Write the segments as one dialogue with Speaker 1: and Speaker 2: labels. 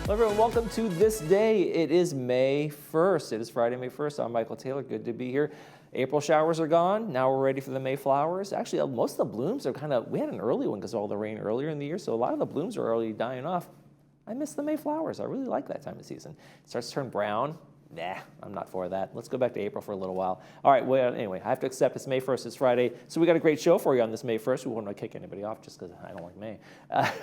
Speaker 1: Hello everyone, welcome to This Day. It is May 1st. It is Friday, May 1st. I'm Michael Taylor. Good to be here. April showers are gone. Now we're ready for the May flowers. Actually, most of the blooms are we had an early one because of all the rain earlier in the year, so a lot of the blooms are already dying off. I miss the May flowers. I really like that time of season. It starts to turn brown. Nah, I'm not for that. Let's go back to April for a little while. All right, well, anyway, I have to accept it's May 1st, it's Friday. So we got a great show for you on this May 1st. We won't want to kick anybody off just because I don't like May.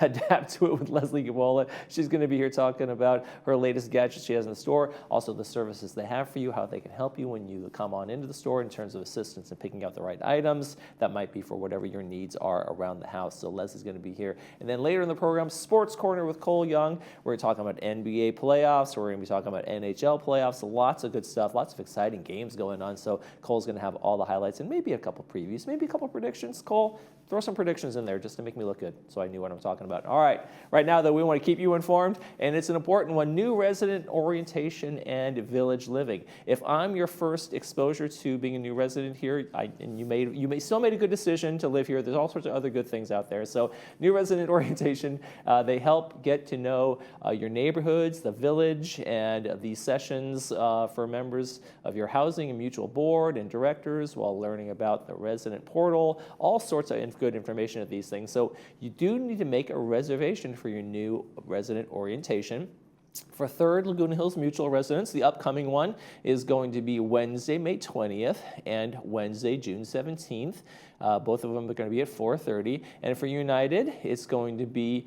Speaker 1: Adapt to it with Leslie Gabola. She's going to be here talking about her latest gadgets she has in the store, also the services they have for you, how they can help you when you come on into the store in terms of assistance in picking out the right items. That might be for whatever your needs are around the house. So Leslie's going to be here. And then later in the program, Sports Corner with Cole Young. We're talking about NBA playoffs. We're going to be talking about NHL playoffs. Lots of good stuff, lots of exciting games going on. So Cole's going to have all the highlights and maybe a couple previews, maybe a couple predictions. Cole, throw some predictions in there just to make me look good so I knew what I'm talking about. All right, right now, though, we want to keep you informed, and it's an important one, new resident orientation and village living. If I'm your first exposure to being a new resident here, and you may still made a good decision to live here, there's all sorts of other good things out there. So new resident orientation, they help get to know your neighborhoods, the village, and these sessions for members of your housing and mutual board and directors while learning about the resident portal, all sorts of good information of these things. So you do need to make a reservation for your new resident orientation. For 3rd Laguna Hills Mutual residents, the upcoming one is going to be Wednesday, May 20th and Wednesday, June 17th. Both of them are going to be at 4:30. And for United, it's going to be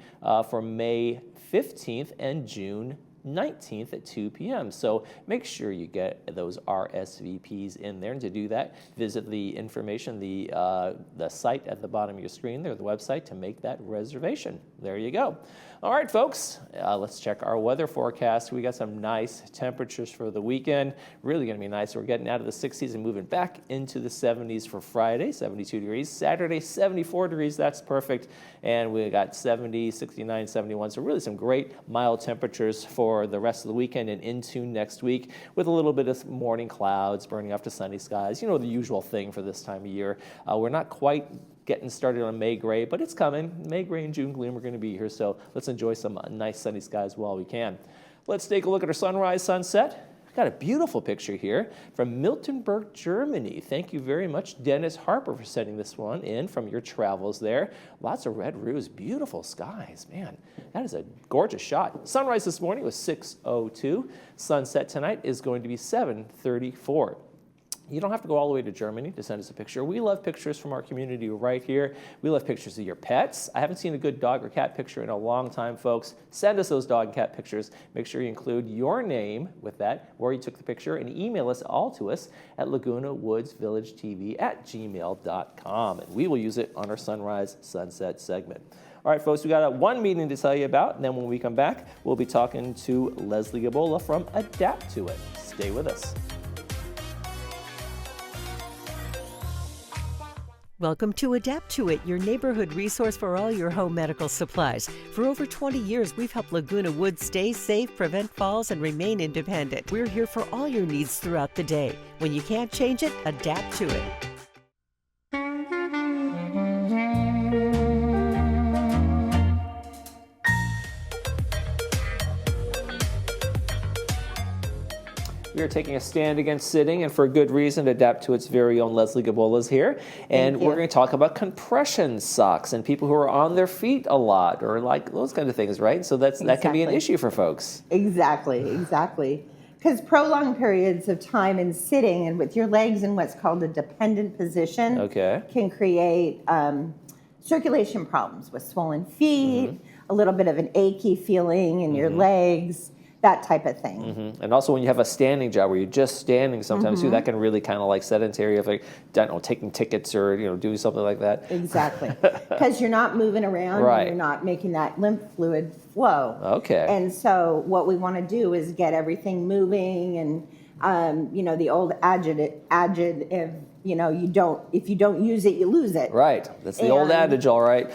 Speaker 1: for May 15th and June 19th at 2 p.m. So make sure you get those RSVPs in there. And to do that, visit the information, the site at the bottom of your screen there, the website, to make that reservation. There you go. All right, folks, let's check our weather forecast. We got some nice temperatures for the weekend. Really going to be nice. We're getting out of the 60s and moving back into the 70s for Friday, 72 degrees. Saturday, 74 degrees. That's perfect. And we got 70, 69, 71. So really some great mild temperatures for the rest of the weekend and into next week with a little bit of morning clouds burning off to sunny skies. You know, the usual thing for this time of year. We're not quite getting started on May gray, but it's coming. May gray and June gloom are going to be here, so let's enjoy some nice sunny skies while we can. Let's take a look at our sunrise, sunset. We've got a beautiful picture here from Miltenberg, Germany. Thank you very much, Dennis Harper, for sending this one in from your travels there. Lots of red roofs, beautiful skies. Man, that is a gorgeous shot. Sunrise this morning was 6:02. Sunset tonight is going to be 7:34. You don't have to go all the way to Germany to send us a picture. We love pictures from our community right here. We love pictures of your pets. I haven't seen a good dog or cat picture in a long time, folks. Send us those dog and cat pictures. Make sure you include your name with that, where you took the picture, and email us all to us at lagunawoodsvillagetv@gmail.com. And we will use it on our Sunrise Sunset segment. All right, folks, we got one meeting to tell you about, and then when we come back, we'll be talking to Leslie Gabola from Adapt to It. Stay with us.
Speaker 2: Welcome to Adapt to It, your neighborhood resource for all your home medical supplies. For over 20 years, we've helped Laguna Woods stay safe, prevent falls, and remain independent. We're here for all your needs throughout the day. When you can't change it, adapt to it.
Speaker 1: We are taking a stand against sitting, and for a good reason. Adapt to Its very own Leslie Gabola is here. And we're going to talk about compression socks and people who are on their feet a lot or like those kind of things, right? So that can be an issue for folks.
Speaker 3: Exactly. Because prolonged periods of time in sitting and with your legs in what's called a dependent position can create circulation problems with swollen feet, a little bit of an achy feeling in your legs, that type of thing.
Speaker 1: And also when you have a standing job where you're just standing sometimes too, that can really kind of like sedentary, if like, don't know, taking tickets or doing something like that.
Speaker 3: Exactly, because you're not moving around and you're not making that lymph fluid flow. And so what we want to do is get everything moving, and the old adage, if you don't use it, you lose it.
Speaker 1: Right, that's the old adage, all right.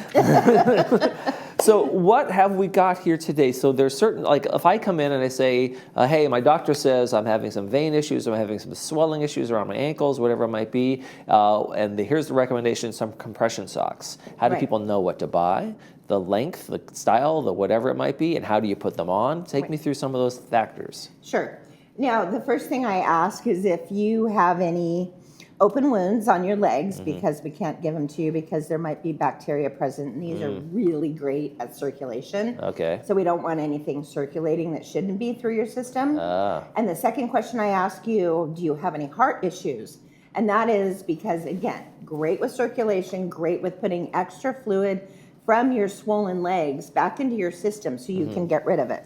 Speaker 1: So what have we got here today? So there's certain, like if I come in and I say, hey, my doctor says I'm having some vein issues, I'm having some swelling issues around my ankles, whatever it might be, and here's the recommendation, some compression socks. How do people know what to buy? The length, the style, the whatever it might be, and how do you put them on? Take me through some of those factors.
Speaker 3: Sure. Now, the first thing I ask is if you have any open wounds on your legs, because we can't give them to you because there might be bacteria present, and these are really great at circulation.
Speaker 1: Okay.
Speaker 3: So we don't want anything circulating that shouldn't be through your system. And the second question I ask you, do you have any heart issues? And that is because, again, great with circulation, great with putting extra fluid from your swollen legs back into your system so you can get rid of it.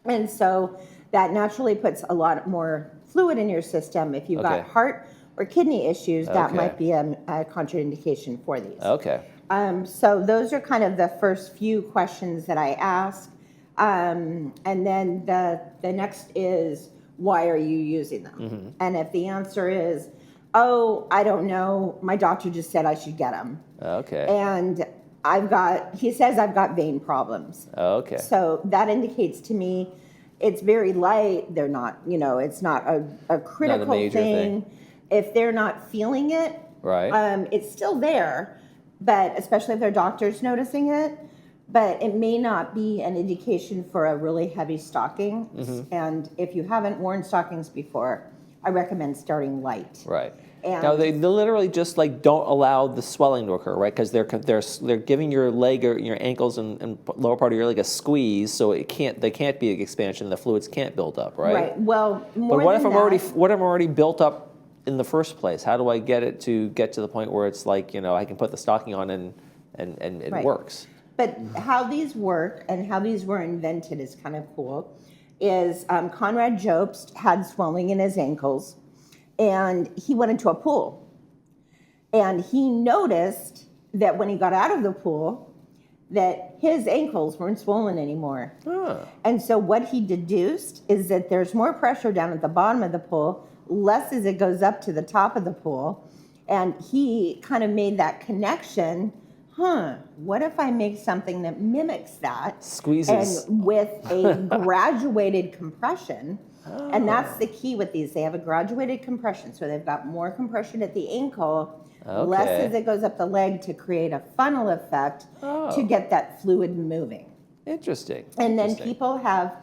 Speaker 3: And so that naturally puts a lot more fluid in your system. If you've got heart or kidney issues, that might be a contraindication for these.
Speaker 1: Okay.
Speaker 3: So those are kind of the first few questions that I ask. And then the next is, why are you using them? And if the answer is, oh, I don't know, my doctor just said I should get them.
Speaker 1: Okay.
Speaker 3: And he says I've got vein problems.
Speaker 1: Okay.
Speaker 3: So that indicates to me it's very light. They're not, it's not a critical
Speaker 1: not a major thing.
Speaker 3: If they're not feeling it, it's still there, but especially if their doctor's noticing it, but it may not be an indication for a really heavy stocking. And if you haven't worn stockings before, I recommend starting light.
Speaker 1: Right.
Speaker 3: And
Speaker 1: now they literally just like don't allow the swelling to occur, right? Because they're giving your leg or your ankles and lower part of your leg a squeeze, so they can't be an expansion. The fluids can't build up, right?
Speaker 3: Right. Well, more
Speaker 1: but what
Speaker 3: than
Speaker 1: if I'm already built up in the first place? How do I get it to the point where it's like I can put the stocking on and it works?
Speaker 3: But how these work and how these were invented is kind of cool. Is Conrad Jobst had swelling in his ankles, and he went into a pool, and he noticed that when he got out of the pool, that his ankles weren't swollen anymore. And so what he deduced is that there's more pressure down at the bottom of the pool, less as it goes up to the top of the pool, and he kind of made that connection. What if I make something that mimics that?
Speaker 1: Squeezes.
Speaker 3: And with a graduated compression. And that's the key with these. They have a graduated compression. So they've got more compression at the ankle, less as it goes up the leg to create a funnel effect to get that fluid moving.
Speaker 1: Interesting.
Speaker 3: And then people have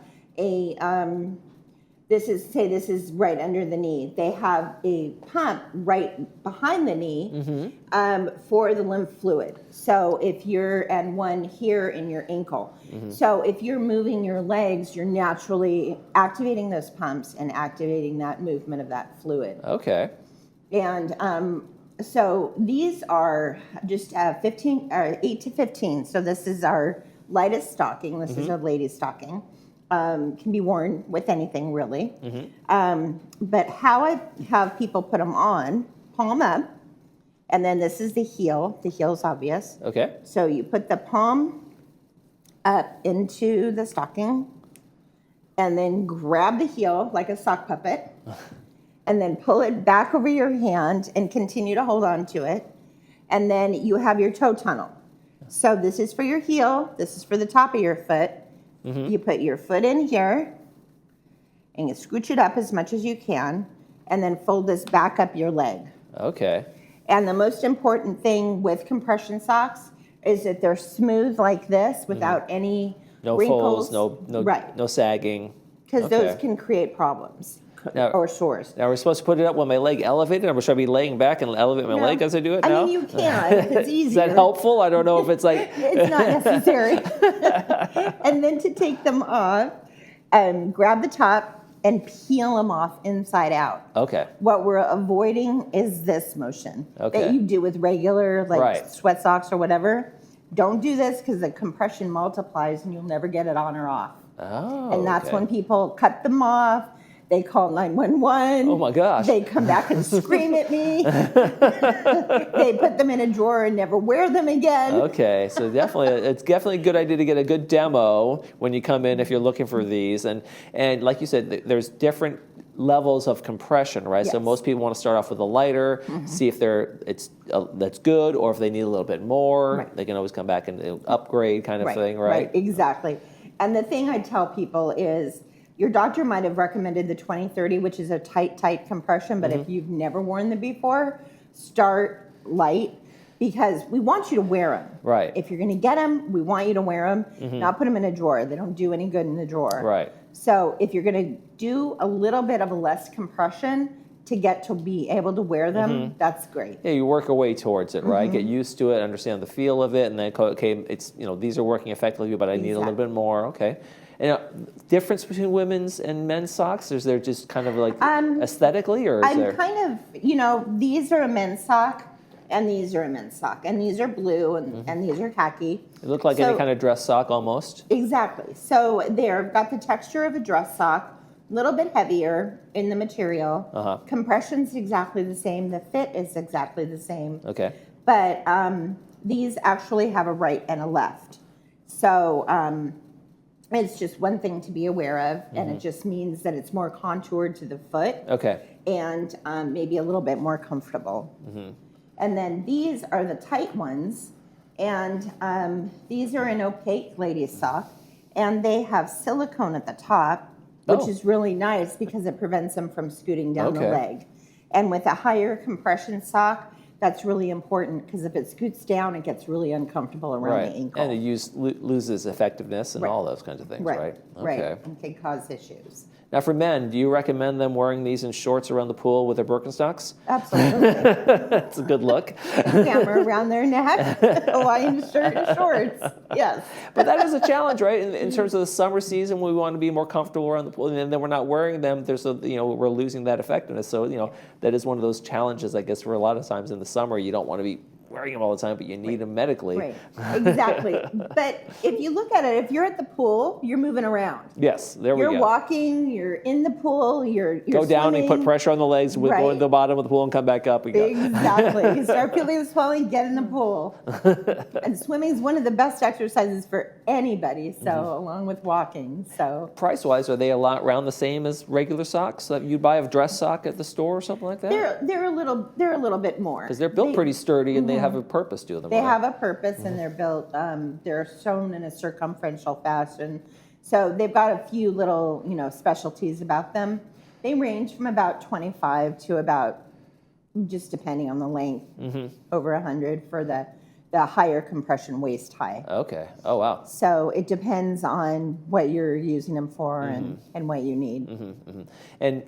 Speaker 3: this is right under the knee. They have a pump right behind the knee for the lymph fluid. So and one here in your ankle. So if you're moving your legs, you're naturally activating those pumps and activating that movement of that fluid.
Speaker 1: Okay.
Speaker 3: And so these are just 8 to 15. So this is our lightest stocking. This is our ladies' stocking. Can be worn with anything really. But how I have people put them on, palm up, and then this is the heel. The heel is obvious.
Speaker 1: Okay.
Speaker 3: So you put the palm up into the stocking, and then grab the heel like a sock puppet, and then pull it back over your hand and continue to hold on to it. And then you have your toe tunnel. So this is for your heel. This is for the top of your foot. You put your foot in here, and you scooch it up as much as you can, and then fold this back up your leg.
Speaker 1: Okay.
Speaker 3: And the most important thing with compression socks is that they're smooth like this without any wrinkles.
Speaker 1: Folds, no sagging.
Speaker 3: Because those can create problems or sores.
Speaker 1: Now we're supposed to put it up with my leg elevated, or should I be laying back and elevate my leg as I do it?
Speaker 3: I mean, you can. It's easier.
Speaker 1: Is that helpful? I don't know if it's like...
Speaker 3: It's not necessary. And then to take them off, grab the top and peel them off inside out.
Speaker 1: Okay.
Speaker 3: What we're avoiding is this motion that you do with regular sweat socks or whatever. Don't do this because the compression multiplies and you'll never get it on or off. And that's when people cut them off. They call 911.
Speaker 1: Oh my gosh.
Speaker 3: They come back and scream at me. They put them in a drawer and never wear them again.
Speaker 1: Okay, so it's definitely a good idea to get a good demo when you come in if you're looking for these. And like you said, there's different levels of compression, right? So
Speaker 3: Yes.
Speaker 1: most people want to start off with a lighter, see if that's good, or if they need a little bit more,
Speaker 3: Right.
Speaker 1: they can always come back and upgrade kind of
Speaker 3: Right,
Speaker 1: thing, right?
Speaker 3: exactly. And the thing I tell people is your doctor might have recommended the 20-30, which is a tight compression, but if you've never worn them before, start light because we want you to wear them.
Speaker 1: Right.
Speaker 3: If you're going to get them, we want you to wear them, not put them in a drawer. They don't do any good in the drawer.
Speaker 1: Right.
Speaker 3: So if you're going to do a little bit of a less compression to get to be able to wear them, that's great.
Speaker 1: Yeah, you work your way towards it, right? Get used to it, understand the feel of it, and then okay, it's these are working effectively, but I need a little bit more. Okay. And difference between women's and men's socks? Is there just kind of like aesthetically, or is there?
Speaker 3: Kind of, these are a men's sock, and these are a men's sock, and these are blue, and these are khaki.
Speaker 1: It looked like any kind of dress sock almost.
Speaker 3: Exactly. So they've got the texture of a dress sock, a little bit heavier in the material. Compression's exactly the same. The fit is exactly the same.
Speaker 1: Okay.
Speaker 3: But these actually have a right and a left. So it's just one thing to be aware of, and it just means that it's more contoured to the foot.
Speaker 1: Okay.
Speaker 3: And maybe a little bit more comfortable. And then these are the tight ones, and these are an opaque ladies sock, and they have silicone at the top, which is really nice because it prevents them from scooting down the leg. And with a higher compression sock, that's really important because if it scoots down, it gets really uncomfortable around the ankle.
Speaker 1: And it loses effectiveness and all those kinds of things, right?
Speaker 3: Right, and can cause issues.
Speaker 1: Now for men, do you recommend them wearing these in shorts around the pool with their Birkenstocks?
Speaker 3: Absolutely.
Speaker 1: That's a good look.
Speaker 3: Camera around their neck, Hawaiian shirt and shorts, yes.
Speaker 1: But that is a challenge, right? In terms of the summer season, we want to be more comfortable around the pool, and then we're not wearing them. There's we're losing that effectiveness. So that is one of those challenges, I guess, for a lot of times in the summer. You don't want to be wearing them all the time, but you need them medically.
Speaker 3: Right, exactly. But if you look at it, if you're at the pool, you're moving around.
Speaker 1: Yes, there we go.
Speaker 3: You're walking, you're in the pool, you're
Speaker 1: go down
Speaker 3: swimming.
Speaker 1: and put pressure on the legs, go to the bottom of the pool and come back up again.
Speaker 3: Exactly. You start feeling the swelling, get in the pool. And swimming is one of the best exercises for anybody, so along with walking. So
Speaker 1: price-wise, are they around the same as regular socks that you'd buy a dress sock at the store or something like that?
Speaker 3: They're a little bit more.
Speaker 1: Because they're built pretty sturdy and they have a purpose to them.
Speaker 3: They have a purpose, and they're built. They're sewn in a circumferential fashion, so they've got a few little specialties about them. They range from about 25 to about, just depending on the length, over 100 for the higher compression waist high.
Speaker 1: Okay. Oh, wow.
Speaker 3: So it depends on what you're using them for and what you need.
Speaker 1: And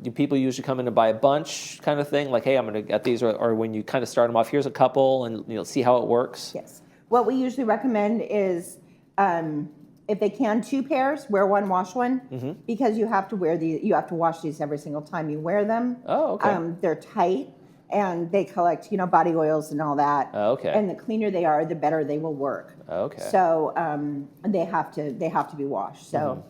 Speaker 1: do people usually come in to buy a bunch kind of thing? Like, hey, I'm going to get these, or when you kind of start them off, here's a couple and see how it works?
Speaker 3: Yes. What we usually recommend is, if they can, 2 pairs, wear one, wash one, because you have to wash these every single time you wear them.
Speaker 1: Oh, okay.
Speaker 3: They're tight. And they collect, body oils and all that.
Speaker 1: Okay.
Speaker 3: And the cleaner they are, the better they will work.
Speaker 1: Okay.
Speaker 3: So they have to be washed. So.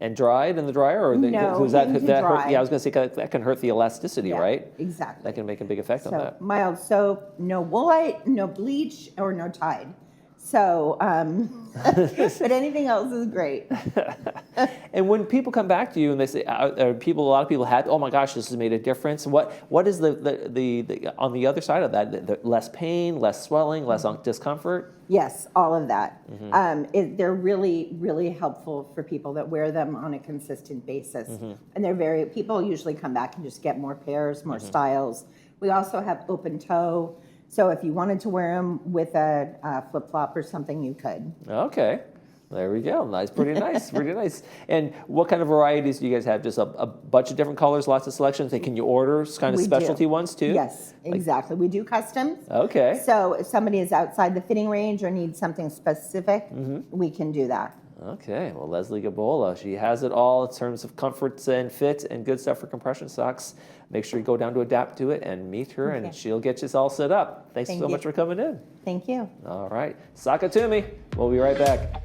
Speaker 1: And dried in the dryer, or
Speaker 3: No,
Speaker 1: that
Speaker 3: hang to
Speaker 1: hurt?
Speaker 3: dry.
Speaker 1: Yeah, I was going to say that can hurt the elasticity, right?
Speaker 3: Exactly.
Speaker 1: That can make a big effect on
Speaker 3: So
Speaker 1: that.
Speaker 3: mild soap, no woolite, no bleach, or no Tide. So, but anything else is great.
Speaker 1: And when people come back to you and they say, a lot of people had, oh my gosh, this has made a difference. What is the on the other side of that? The less pain, less swelling, less discomfort?
Speaker 3: Yes, all of that. They're really, really helpful for people that wear them on a consistent basis. And people usually come back and just get more pairs, more styles. We also have open toe. So if you wanted to wear them with a flip-flop or something, you could.
Speaker 1: Okay. There we go. Nice, pretty nice, pretty nice. And what kind of varieties do you guys have? Just a bunch of different colors, lots of selections. And can you order kind of specialty ones too?
Speaker 3: Yes, exactly. We do customs.
Speaker 1: Okay.
Speaker 3: So if somebody is outside the fitting range or needs something specific, we can do that.
Speaker 1: Okay. Well, Leslie Gabola, she has it all in terms of comfort and fit and good stuff for compression socks. Make sure you go down to Adapt to It and meet her, and she'll get you all set up. Thanks so much for coming in.
Speaker 3: Thank you.
Speaker 1: All right. Sakatumi. We'll be right back.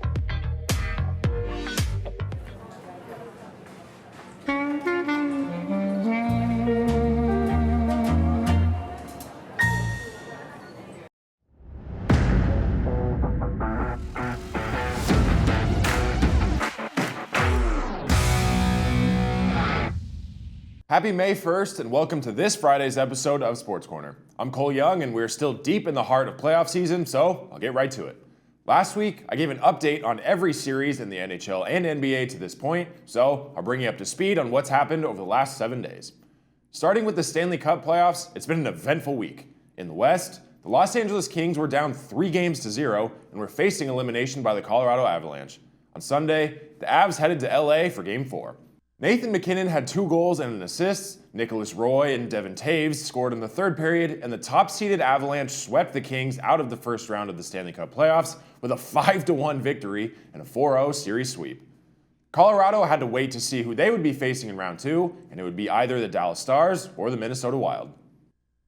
Speaker 4: Happy May 1st and welcome to this Friday's episode of Sports Corner. I'm Cole Young and we're still deep in the heart of playoff season, so I'll get right to it. Last week, I gave an update on every series in the NHL and NBA to this point, so I'll bring you up to speed on what's happened over the last 7 days. Starting with the Stanley Cup playoffs, it's been an eventful week. In the West, the Los Angeles Kings were down 3-0 and were facing elimination by the Colorado Avalanche. On Sunday, the Avs headed to LA for Game 4. Nathan MacKinnon had 2 goals and an assist. Nicholas Roy and Devin Taves scored in the third period, and the top-seeded Avalanche swept the Kings out of the first round of the Stanley Cup playoffs with a 5-1 victory and a 4-0 series sweep. Colorado had to wait to see who they would be facing in round 2, and it would be either the Dallas Stars or the Minnesota Wild.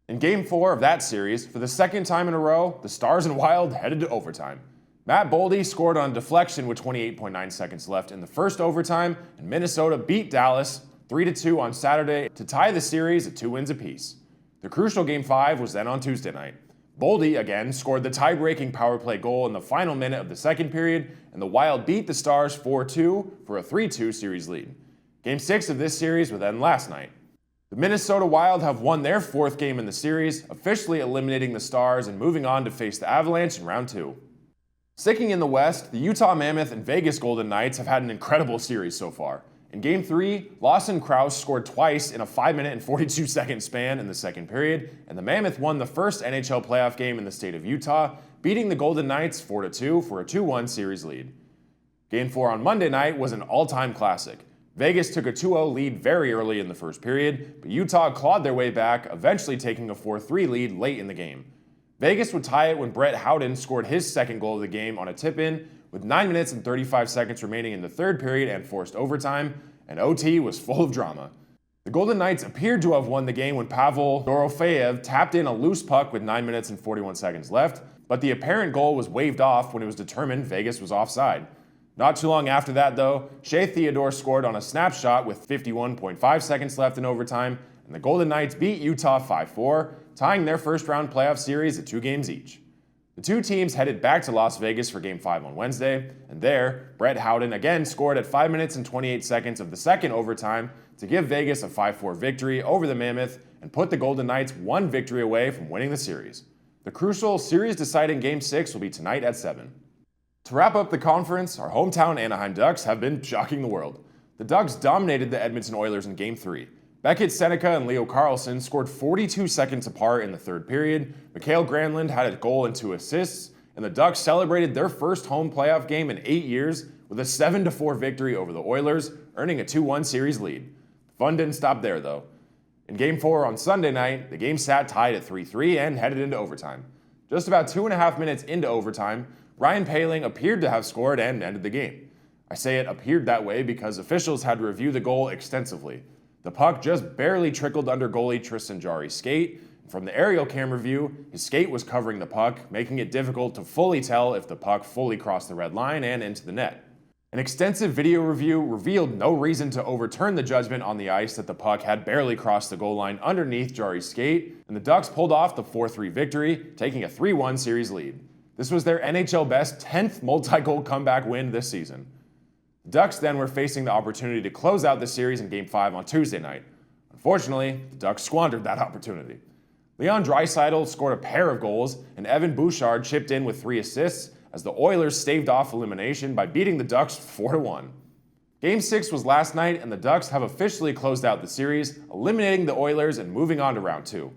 Speaker 4: In Game 4 of that series, for the second time in a row, the Stars and Wild headed to overtime. Matt Boldy scored on a deflection with 28.9 seconds left in the first overtime, and Minnesota beat Dallas 3-2 on Saturday to tie the series at 2 wins apiece. The crucial Game 5 was then on Tuesday night. Boldy again scored the tie-breaking power play goal in the final minute of the second period, and the Wild beat the Stars 4-2 for a 3-2 series lead. Game 6 of this series would end last night. The Minnesota Wild have won their 4th game in the series, officially eliminating the Stars and moving on to face the Avalanche in round 2. Sticking in the West, the Utah Mammoth and Vegas Golden Knights have had an incredible series so far. In Game 3, Lawson Krause scored twice in a 5-minute and 42-second span in the second period, and the Mammoth won the first NHL playoff game in the state of Utah, beating the Golden Knights 4-2 for a 2-1 series lead. Game 4 on Monday night was an all-time classic. Vegas took a 2-0 lead very early in the first period, but Utah clawed their way back, eventually taking a 4-3 lead late in the game. Vegas would tie it when Brett Howden scored his second goal of the game on a tip-in, with 9 minutes and 35 seconds remaining in the third period and forced overtime, and OT was full of drama. The Golden Knights appeared to have won the game when Pavel Dorofeyev tapped in a loose puck with 9 minutes and 41 seconds left, but the apparent goal was waved off when it was determined Vegas was offside. Not too long after that, though, Shea Theodore scored on a snapshot with 51.5 seconds left in overtime, and the Golden Knights beat Utah 5-4, tying their first-round playoff series at 2 games each. The two teams headed back to Las Vegas for Game 5 on Wednesday, and there, Brett Howden again scored at 5 minutes and 28 seconds of the second overtime to give Vegas a 5-4 victory over the Mammoth and put the Golden Knights 1 victory away from winning the series. The crucial series-deciding Game 6 will be tonight at 7. To wrap up the conference, our hometown Anaheim Ducks have been shocking the world. The Ducks dominated the Edmonton Oilers in Game 3. Beckett Seneca and Leo Carlsson scored 42 seconds apart in the third period. Mikael Granlund had a goal and 2 assists, and the Ducks celebrated their first home playoff game in 8 years with a 7-4 victory over the Oilers, earning a 2-1 series lead. The fun didn't stop there, though. In Game 4 on Sunday night, the game sat tied at 3-3 and headed into overtime. Just about 2.5 minutes into overtime, Ryan Poehling appeared to have scored and ended the game. I say it appeared that way because officials had to review the goal extensively. The puck just barely trickled under goalie Tristan Jarry's skate. From the aerial camera view, his skate was covering the puck, making it difficult to fully tell if the puck fully crossed the red line and into the net. An extensive video review revealed no reason to overturn the judgment on the ice that the puck had barely crossed the goal line underneath Jarry's skate, and the Ducks pulled off the 4-3 victory, taking a 3-1 series lead. This was their NHL best 10th multi-goal comeback win this season. The Ducks then were facing the opportunity to close out the series in Game 5 on Tuesday night. Unfortunately, the Ducks squandered that opportunity. Leon Draisaitl scored a pair of goals, and Evan Bouchard chipped in with 3 assists as the Oilers staved off elimination by beating the Ducks 4-1. Game 6 was last night, and the Ducks have officially closed out the series, eliminating the Oilers and moving on to round 2.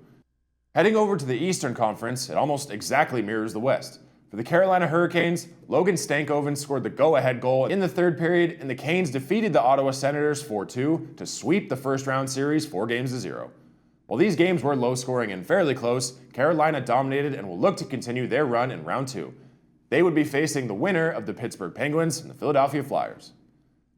Speaker 4: Heading over to the Eastern Conference, it almost exactly mirrors the West. For the Carolina Hurricanes, Logan Stankoven scored the go-ahead goal in the third period, and the Canes defeated the Ottawa Senators 4-2 to sweep the first-round series 4-0. While these games were low-scoring and fairly close, Carolina dominated and will look to continue their run in round 2. They would be facing the winner of the Pittsburgh Penguins and the Philadelphia Flyers.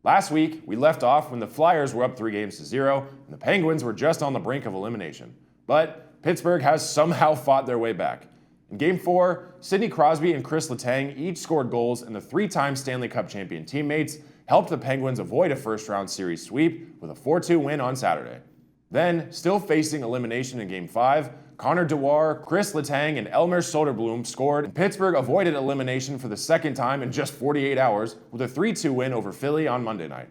Speaker 4: Last week, we left off when the Flyers were up 3-0, and the Penguins were just on the brink of elimination. But Pittsburgh has somehow fought their way back. In Game 4, Sidney Crosby and Chris Letang each scored goals, and the 3-time Stanley Cup champion teammates helped the Penguins avoid a first-round series sweep with a 4-2 win on Saturday. Then, still facing elimination in Game 5, Connor Dewar, Chris Letang, and Elmer Soderblom scored, and Pittsburgh avoided elimination for the second time in just 48 hours with a 3-2 win over Philly on Monday night.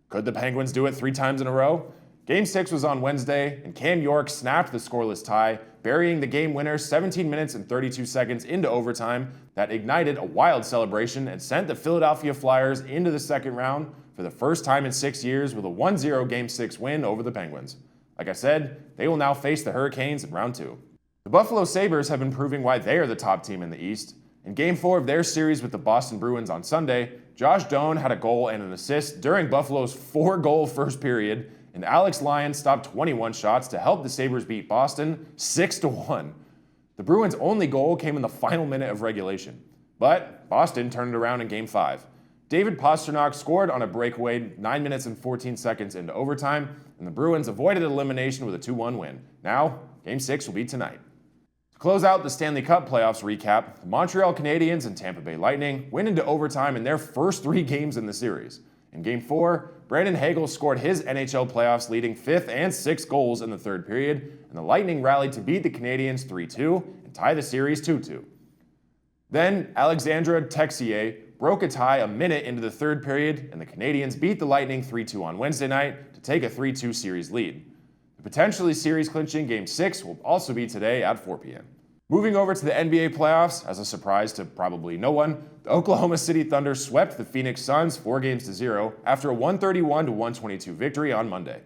Speaker 4: Could the Penguins do it 3 times in a row? Game 6 was on Wednesday, and Cam York snapped the scoreless tie, burying the game winner 17 minutes and 32 seconds into overtime that ignited a wild celebration and sent the Philadelphia Flyers into the second round for the first time in 6 years with a 1-0 Game 6 win over the Penguins. Like I said, they will now face the Hurricanes in round 2. The Buffalo Sabres have been proving why they are the top team in the East. In Game 4 of their series with the Boston Bruins on Sunday, Josh Doan had a goal and an assist during Buffalo's 4-goal first period, and Alex Lyon stopped 21 shots to help the Sabres beat Boston 6-1. The Bruins' only goal came in the final minute of regulation, but Boston turned it around in Game 5. David Pastrnak scored on a breakaway 9 minutes and 14 seconds into overtime, and the Bruins avoided elimination with a 2-1 win. Now, Game 6 will be tonight. To close out the Stanley Cup playoffs recap, the Montreal Canadiens and Tampa Bay Lightning went into overtime in their first 3 games in the series. In Game 4, Brandon Hagel scored his NHL playoffs leading 5th and 6th goals in the third period, and the Lightning rallied to beat the Canadiens 3-2 and tie the series 2-2. Then, Alexandre Texier broke a tie a minute into the third period, and the Canadiens beat the Lightning 3-2 on Wednesday night to take a 3-2 series lead. The potentially series-clinching Game 6 will also be today at 4 p.m. Moving over to the NBA playoffs, as a surprise to probably no one, the Oklahoma City Thunder swept the Phoenix Suns 4-0 after a 131-122 victory on Monday.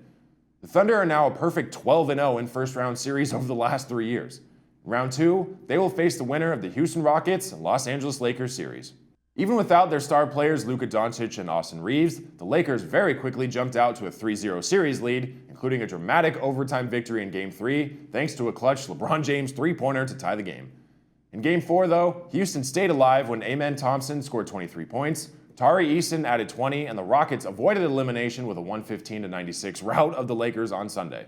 Speaker 4: The Thunder are now a perfect 12-0 in first-round series over the last 3 years. In round 2, they will face the winner of the Houston Rockets and Los Angeles Lakers series. Even without their star players Luka Doncic and Austin Reeves, the Lakers very quickly jumped out to a 3-0 series lead, including a dramatic overtime victory in Game 3 thanks to a clutch LeBron James three-pointer to tie the game. In Game 4, though, Houston stayed alive when Amen Thompson scored 23 points, Tari Eason added 20, and the Rockets avoided elimination with a 115-96 rout of the Lakers on Sunday.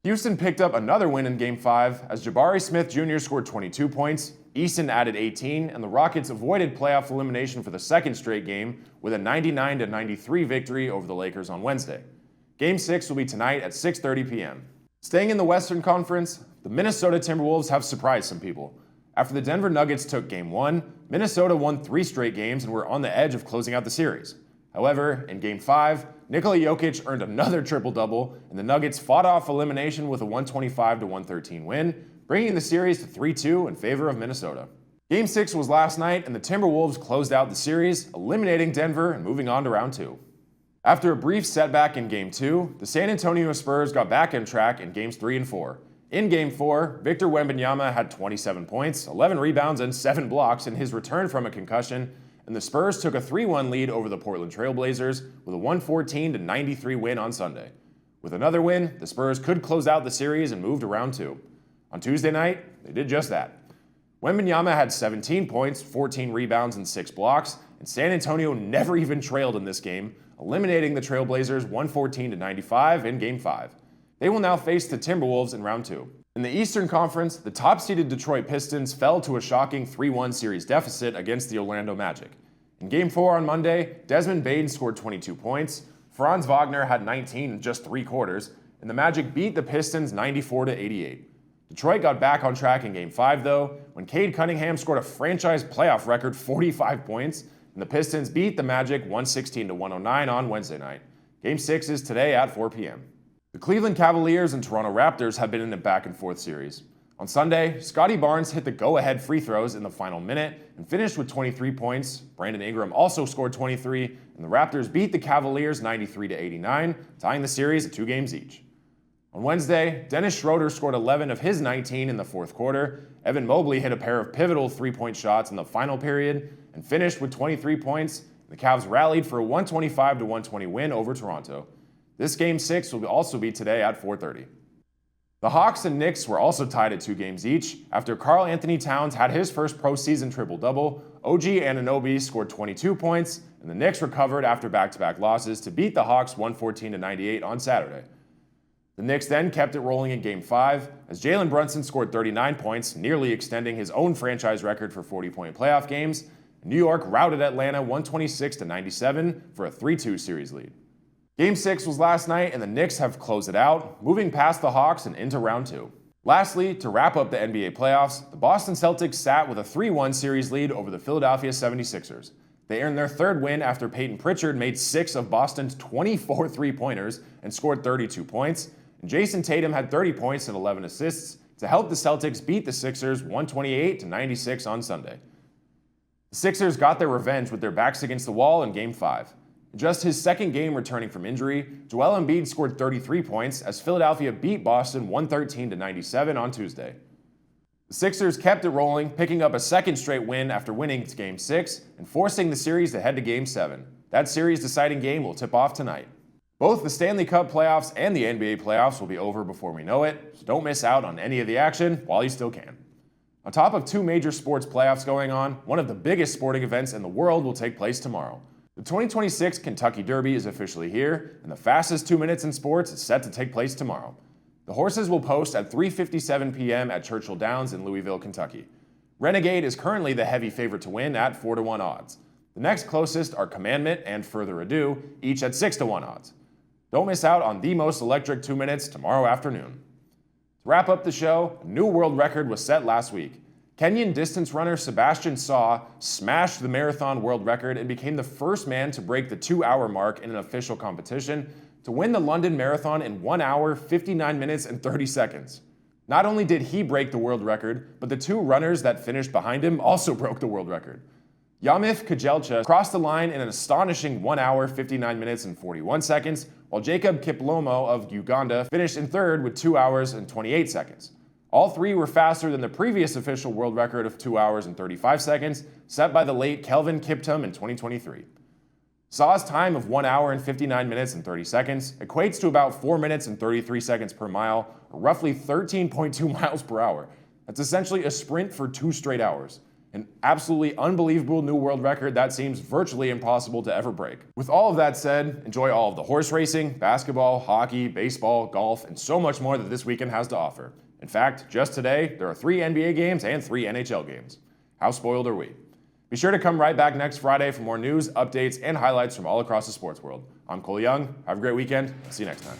Speaker 4: Houston picked up another win in Game 5 as Jabari Smith Jr. scored 22 points, Eason added 18, and the Rockets avoided playoff elimination for the second straight game with a 99-93 victory over the Lakers on Wednesday. Game 6 will be tonight at 6:30 p.m. Staying in the Western Conference, the Minnesota Timberwolves have surprised some people. After the Denver Nuggets took Game 1, Minnesota won 3 straight games and were on the edge of closing out the series. However, in Game 5, Nikola Jokic earned another triple-double, and the Nuggets fought off elimination with a 125-113 win, bringing the series to 3-2 in favor of Minnesota. Game 6 was last night, and the Timberwolves closed out the series, eliminating Denver and moving on to round 2. After a brief setback in Game 2, the San Antonio Spurs got back on track in Games 3 and 4. In Game 4, Victor Wembanyama had 27 points, 11 rebounds, and 7 blocks in his return from a concussion, and the Spurs took a 3-1 lead over the Portland Trail Blazers with a 114-93 win on Sunday. With another win, the Spurs could close out the series and move to round 2. On Tuesday night, they did just that. Wembanyama had 17 points, 14 rebounds, and 6 blocks, and San Antonio never even trailed in this game, eliminating the Trailblazers 114-95 in Game 5. They will now face the Timberwolves in round 2. In the Eastern Conference, the top-seeded Detroit Pistons fell to a shocking 3-1 series deficit against the Orlando Magic. In Game 4 on Monday, Desmond Bane scored 22 points, Franz Wagner had 19 in just 3 quarters, and the Magic beat the Pistons 94-88. Detroit got back on track in Game 5, though, when Cade Cunningham scored a franchise playoff record 45 points, and the Pistons beat the Magic 116-109 on Wednesday night. Game 6 is today at 4 p.m. The Cleveland Cavaliers and Toronto Raptors have been in a back-and-forth series. On Sunday, Scotty Barnes hit the go-ahead free throws in the final minute and finished with 23 points. Brandon Ingram also scored 23, and the Raptors beat the Cavaliers 93-89, tying the series at 2 games each. On Wednesday, Dennis Schroeder scored 11 of his 19 in the fourth quarter. Evan Mobley hit a pair of pivotal three-point shots in the final period and finished with 23 points. The Cavs rallied for a 125-120 win over Toronto. This Game 6 will also be today at 4:30. The Hawks and Knicks were also tied at 2 games each. After Karl Anthony Towns had his first postseason triple-double, OG Anunoby scored 22 points, and the Knicks recovered after back-to-back losses to beat the Hawks 114-98 on Saturday. The Knicks then kept it rolling in Game 5 as Jalen Brunson scored 39 points, nearly extending his own franchise record for 40-point playoff games. New York routed Atlanta 126-97 for a 3-2 series lead. Game 6 was last night, and the Knicks have closed it out, moving past the Hawks and into round 2. Lastly, to wrap up the NBA playoffs, the Boston Celtics sat with a 3-1 series lead over the Philadelphia 76ers. They earned their third win after Peyton Pritchard made 6 of Boston's 24 three-pointers and scored 32 points. And Jason Tatum had 30 points and 11 assists to help the Celtics beat the Sixers 128-96 on Sunday. The Sixers got their revenge with their backs against the wall in Game 5. In just his second game returning from injury, Joel Embiid scored 33 points as Philadelphia beat Boston 113-97 on Tuesday. The Sixers kept it rolling, picking up a second straight win after winning Game 6 and forcing the series to head to Game 7. That series-deciding game will tip off tonight. Both the Stanley Cup playoffs and the NBA playoffs will be over before we know it, so don't miss out on any of the action while you still can. On top of 2 major sports playoffs going on, one of the biggest sporting events in the world will take place tomorrow. The 2026 Kentucky Derby is officially here, and the fastest 2 minutes in sports is set to take place tomorrow. The horses will post at 3:57 p.m. at Churchill Downs in Louisville, Kentucky. Renegade is currently the heavy favorite to win at 4-1 odds. The next closest are Commandment and Further Ado, each at 6-1 odds. Don't miss out on the most electric 2 minutes tomorrow afternoon. To wrap up the show, a new world record was set last week. Kenyan distance runner Sebastian Saw smashed the marathon world record and became the first man to break the 2-hour mark in an official competition to win the London Marathon in 1 hour, 59 minutes, and 30 seconds. Not only did he break the world record, but the 2 runners that finished behind him also broke the world record. Yamif Kajelcha crossed the line in an astonishing 1 hour, 59 minutes, and 41 seconds, while Jacob Kiplomo of Uganda finished in third with 2 hours and 28 seconds. All 3 were faster than the previous official world record of 2 hours and 35 seconds, set by the late Kelvin Kiptum in 2023. Saw's time of 1 hour and 59 minutes and 30 seconds equates to about 4 minutes and 33 seconds per mile, or roughly 13.2 miles per hour. That's essentially a sprint for 2 straight hours. An absolutely unbelievable new world record that seems virtually impossible to ever break. With all of that said, enjoy all of the horse racing, basketball, hockey, baseball, golf, and so much more that this weekend has to offer. In fact, just today, there are 3 NBA games and 3 NHL games. How spoiled are we? Be sure to come right back next Friday for more news, updates, and highlights from all across the sports world. I'm Cole Young. Have a great weekend. See you next time.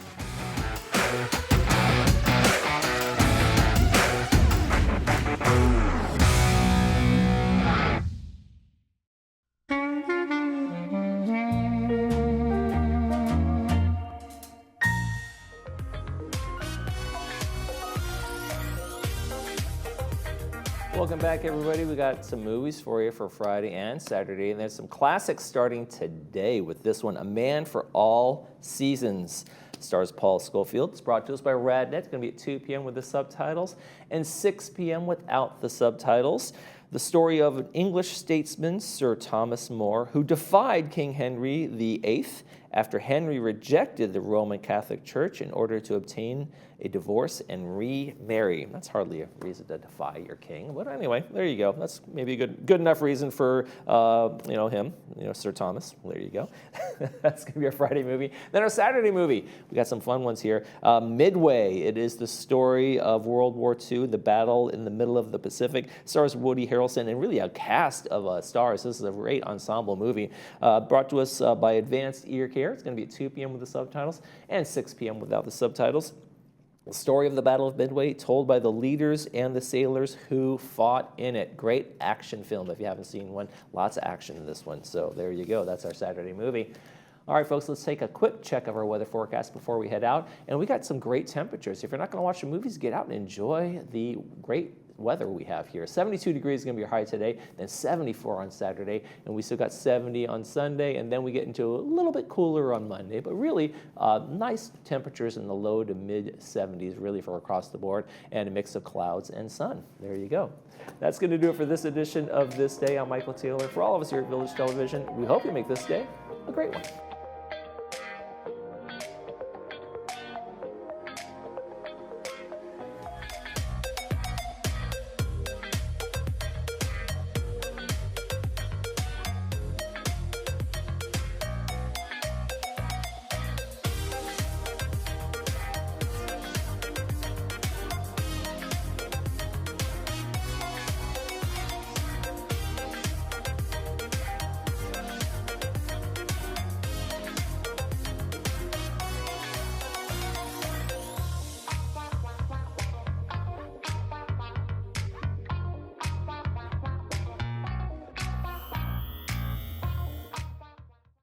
Speaker 1: Welcome back, everybody. We got some movies for you for Friday and Saturday, and there's some classics starting today with this one, A Man for All Seasons. Stars Paul Scofield. It's brought to us by RadNet. It's going to be at 2 p.m. with the subtitles and 6 p.m. without the subtitles. The story of an English statesman, Sir Thomas More, who defied King Henry VIII after Henry rejected the Roman Catholic Church in order to obtain a divorce and remarry. That's hardly a reason to defy your king, but anyway, there you go. That's maybe a good enough reason for him, Sir Thomas. There you go. That's gonna be our Friday movie. Then our Saturday movie. We got some fun ones here. Midway. It is the story of World War II, the battle in the middle of the Pacific. Stars Woody Harrelson and really a cast of stars. This is a great ensemble movie. Brought to us by Advanced Ear Care. It's going to be at 2 p.m. with the subtitles and 6 p.m. without the subtitles. The story of the Battle of Midway told by the leaders and the sailors who fought in it. Great action film if you haven't seen one. Lots of action in this one. So there you go. That's our Saturday movie. All right, folks, let's take a quick check of our weather forecast before we head out. And we got some great temperatures. If you're not going to watch the movies, get out and enjoy the great weather we have here. 72 degrees is going to be your high today, then 74 on Saturday, and we still got 70 on Sunday, and then we get into a little bit cooler on Monday, but really nice temperatures in the low to mid 70s really for across the board, and a mix of clouds and sun. There you go. That's going to do it for this edition of This Day. I'm Michael Taylor. For all of us here at Village Television, we hope you make this day a great one.